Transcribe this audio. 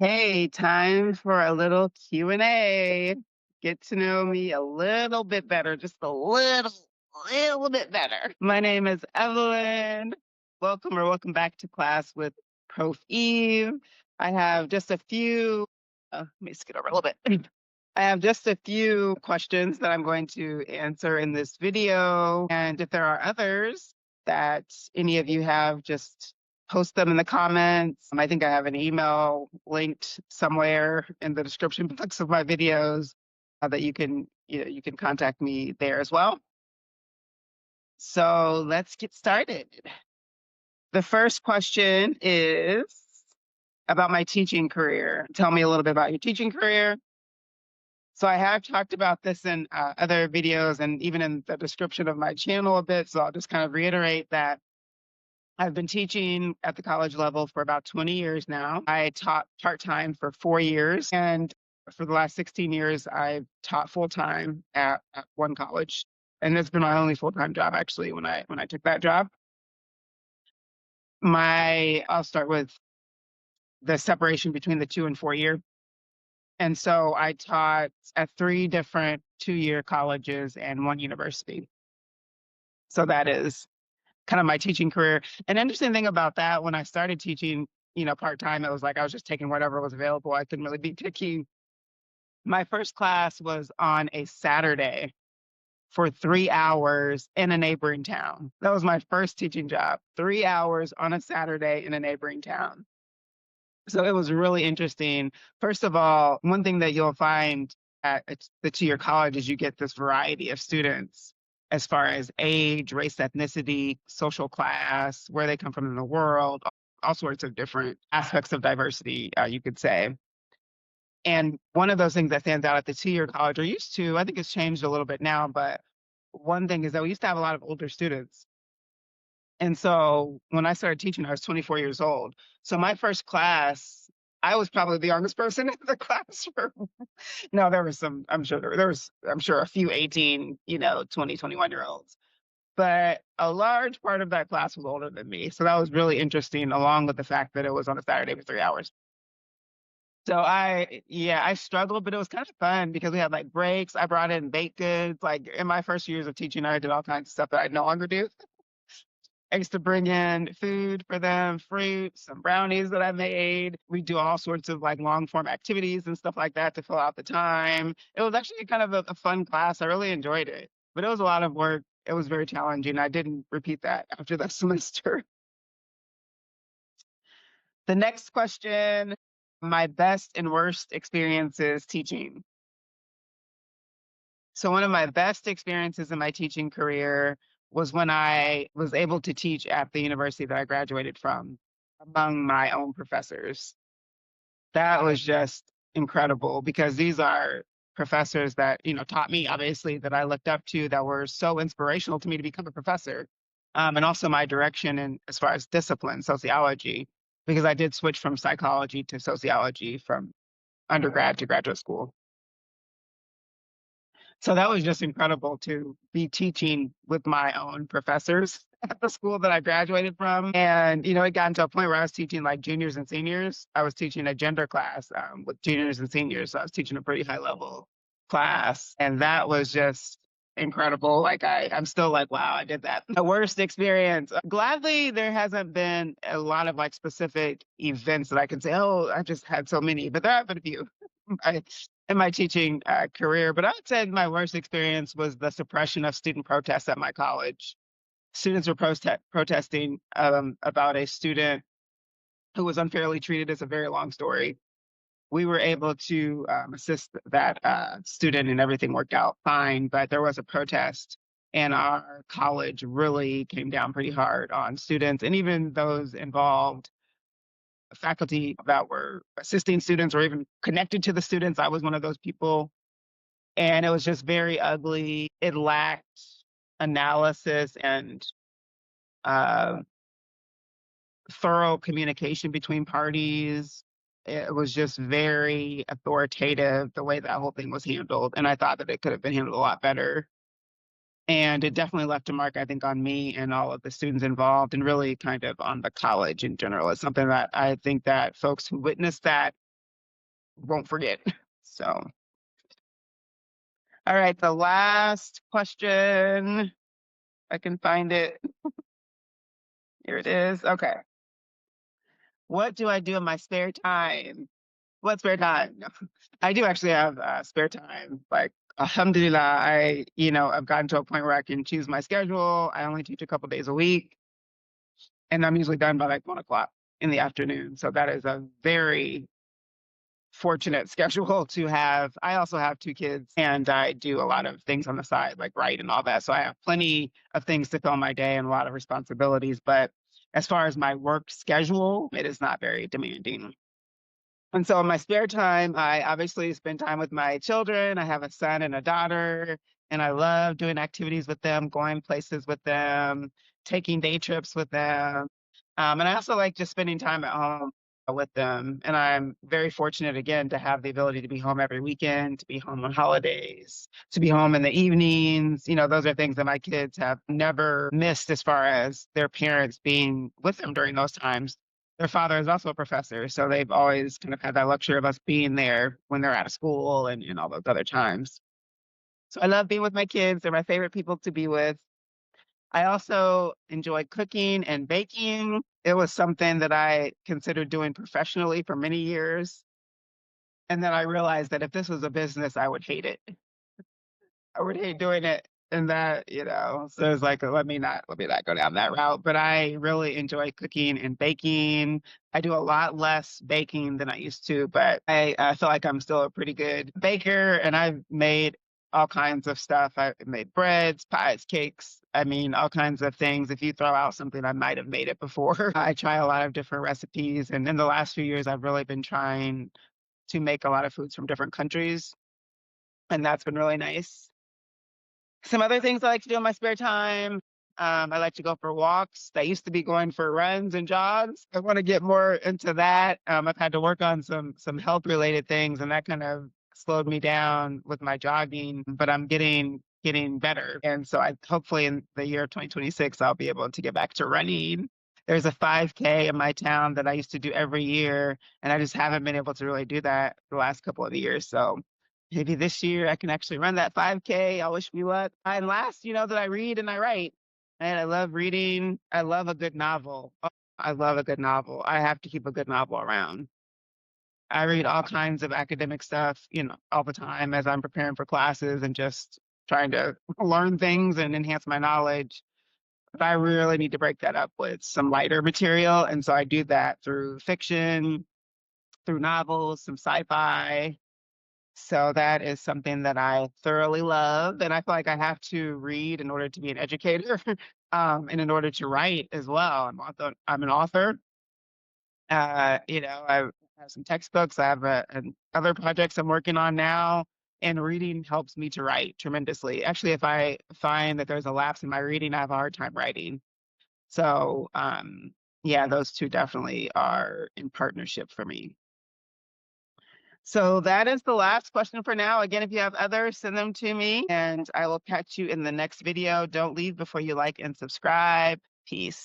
Hey, time for a little Q&A. Get to know me a little bit better, just a little bit better. My name is Evelyn. Welcome back to class with Prof. Eve. I have just a few, let me skip over a little bit. I have just a few questions that I'm going to answer in this video. And if there are others that any of you have, just post them in the comments. I think I have an email linked somewhere in the description box of my videos that you can contact me there as well. So let's get started. The first question is about my teaching career. Tell me a little bit about your teaching career. So I have talked about this in other videos and even in the description of my channel a bit. So I'll just kind of reiterate that I've been teaching at the college level for about 20 years now. I taught part-time for 4 years, and for the last 16 years, I've taught full-time at one college. And it's been my only full-time job actually when I took that job. I'll start with the separation between the 2 and 4 year. And so I taught at 3 different 2-year colleges and 1 university. So that is kind of my teaching career. An interesting thing about that, when I started teaching, part-time, it was like I was just taking whatever was available. I couldn't really be picky. My first class was on a Saturday for 3 hours in a neighboring town. That was my first teaching job, 3 hours on a Saturday in a neighboring town. So it was really interesting. First of all, one thing that you'll find at the 2-year college is you get this variety of students as far as age, race, ethnicity, social class, where they come from in the world, all sorts of different aspects of diversity, you could say. And one of those things that stands out at the 2-year college, or used to, I think it's changed a little bit now, but one thing is that we used to have a lot of older students. And so when I started teaching, I was 24 years old. So my first class, I was probably the youngest person in the classroom. No, there was some, I'm sure a few 18, 20, 21-year-olds. But a large part of that class was older than me. So that was really interesting, along with the fact that it was on a Saturday for 3 hours. So I struggled, but it was kind of fun because we had like breaks. I brought in baked goods. Like in my first years of teaching, I did all kinds of stuff that I no longer do. I used to bring in food for them, fruits, some brownies that I made. We do all sorts of like long form activities and stuff like that to fill out the time. It was actually kind of a fun class. I really enjoyed it, but it was a lot of work. It was very challenging. I didn't repeat that after that semester. The next question, my best and worst experiences teaching. So one of my best experiences in my teaching career was when I was able to teach at the university that I graduated from among my own professors. That was just incredible because these are professors that, taught me obviously that I looked up to that were so inspirational to me to become a professor. And also my direction in as far as discipline, sociology, because I did switch from psychology to sociology from undergrad to graduate school. So that was just incredible to be teaching with my own professors at the school that I graduated from. And, it got to a point where I was teaching like juniors and seniors. I was teaching a gender class with juniors and seniors. So I was teaching a pretty high level class. And that was just incredible. Like I'm still like, wow, I did that. The worst experience. Gladly, there hasn't been a lot of like specific events that I can say, oh, I just had so many, but there have been a few. In my teaching career, but I would say my worst experience was the suppression of student protests at my college. Students were protesting about a student who was unfairly treated. It's a very long story. We were able to assist that student and everything worked out fine, but there was a protest and our college really came down pretty hard on students and even those involved faculty that were assisting students or even connected to the students. I was one of those people. And it was just very ugly. It lacked analysis and uh, thorough communication between parties. It was just very authoritative the way that whole thing was handled. And I thought that it could have been handled a lot better. And it definitely left a mark, I think, on me and all of the students involved, and really kind of on the college in general. It's something that I think that folks who witnessed that won't forget. So, all right, the last question. I can find it. Here it is. Okay. What do I do in my spare time? What spare time? No. I do actually have spare time. Like, alhamdulillah, I've gotten to a point where I can choose my schedule. I only teach a couple days a week, and I'm usually done by like 1 o'clock in the afternoon. So that is a very fortunate schedule to have. I also have 2 kids, and I do a lot of things on the side, like write and all that. So I have plenty of things to fill my day and a lot of responsibilities. But as far as my work schedule, it is not very demanding. And so in my spare time, I obviously spend time with my children. I have a son and a daughter, and I love doing activities with them, going places with them, taking day trips with them. And I also like just spending time at home with them. And I'm very fortunate again to have the ability to be home every weekend, to be home on holidays, to be home in the evenings. Those are things that my kids have never missed as far as their parents being with them during those times. Their father is also a professor, so they've always kind of had that luxury of us being there when they're out of school and all those other times. So I love being with my kids. They're my favorite people to be with. I also enjoy cooking and baking. It was something that I considered doing professionally for many years. And then I realized that if this was a business, I would hate it. I would hate doing it. And so it's like, let me not go down that route. But I really enjoy cooking and baking. I do a lot less baking than I used to, but I feel like I'm still a pretty good baker, and I've made all kinds of stuff. I've made breads, pies, cakes. I mean, all kinds of things. If you throw out something, I might have made it before. I try a lot of different recipes. And in the last few years, I've really been trying to make a lot of foods from different countries. And that's been really nice. Some other things I like to do in my spare time. I like to go for walks. I used to be going for runs and jogs. I want to get more into that. I've had to work on some health related things, and that kind of slowed me down with my jogging. But I'm getting better, and so I hopefully in the year of 2026 I'll be able to get back to running. There's a 5K in my town that I used to do every year, and I just haven't been able to really do that the last couple of years. So maybe this year I can actually run that 5K. I wish me luck. And last, that I read and I write. And I love reading. I love a good novel. Oh, I love a good novel. I have to keep a good novel around. I read all kinds of academic stuff, all the time as I'm preparing for classes and just trying to learn things and enhance my knowledge. But I really need to break that up with some lighter material. And so I do that through fiction, through novels, some sci-fi. So that is something that I thoroughly love, and I feel like I have to read in order to be an educator, and in order to write as well. I'm an author. I have some textbooks. I have other projects I'm working on now, and reading helps me to write tremendously. Actually, if I find that there's a lapse in my reading, I have a hard time writing. So, yeah, those two definitely are in partnership for me. So that is the last question for now. Again, if you have others, send them to me, and I will catch you in the next video. Don't leave before you like and subscribe. Peace.